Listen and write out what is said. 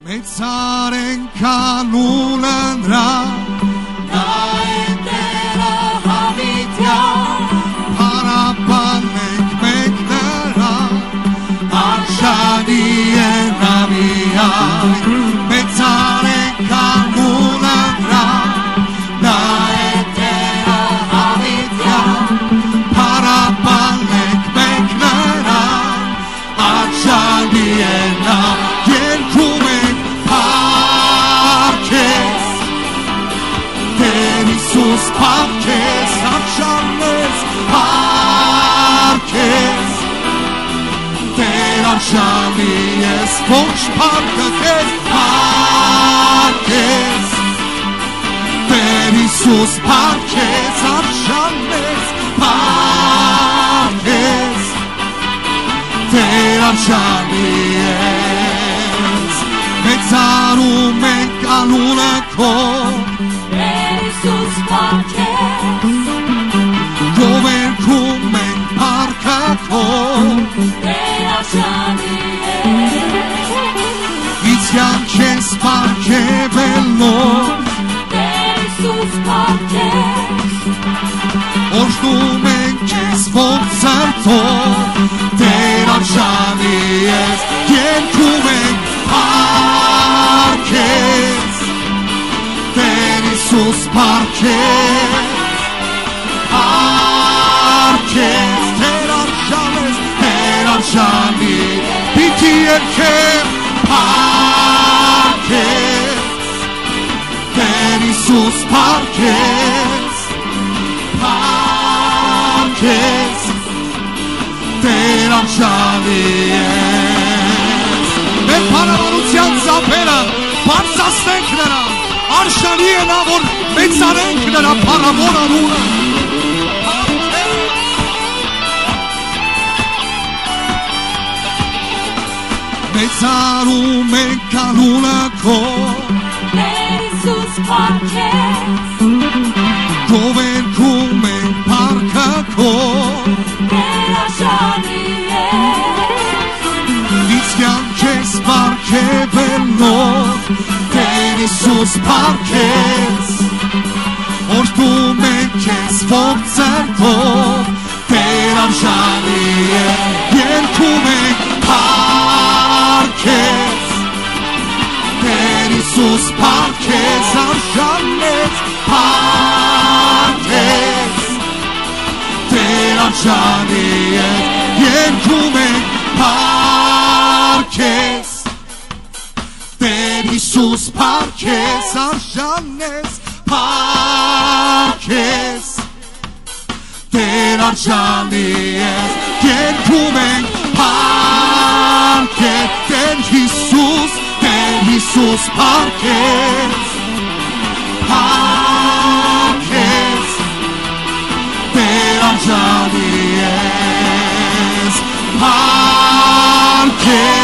Մեծարեն կանունը նրա Նա է Տերը հավիտյան Փառաբանենք մենք նրա Արժանի է նա միայն Մեծարեն կանունը նրա Նա է Տերը հավիտյան Փառաբանենք մենք նրա Արժանի է նա Երկում ենք Փառքես Տեր Հիսուս փառքես Արժանես Փառքես Տեր արժանի ես Ոչ փառքը քեզ Փառքես Տեր Հիսուս փառքես Արժանես Փառքես Տեր արժանի ես Մեծարում ենք անունը քո Տեր Հիսուս փառքես Գովերքում ենք փառքը քո Տեր արժանի է Իցյան քեզ փառքևելով Տեր Հիսուս փառքես Օրհնում ենք քեզ ողջերթով Տեր արժանի ես Երկում ենք փառքես Տեր Հիսուս փառքես Փառքես Տեր արժանի Պիտի երգեմ փառքես Տեր Հիսուս փառքես Փառքես Տեր արժանի ես Մեր փառաբանության ծափերը բարձրացնենք նրան Արժանի է նա որ մեծարենք նրա փառավոր անունը Մեծարում ենք անունը քո Տեր Հիսուս փառքես Գովերքում ենք փառքը քո Տեր արժանի է Իցյան քեզ փառքևելով Տեր Հիսուս փառքես Օրհնում ենք քեզ ողջերթով Տեր արժանի է Երգում ենք փառքես Տեր Հիսուս փառքես Արժանես փառքես Տեր արժանի է Երգում ենք փառքես Տեր Հիսուս փառքես Արժանես փառքես Տեր արժանի է Երգում ենք փառքես Տեր Հիսուս փառքես Փառքես Տեր արժանի ես Փառքես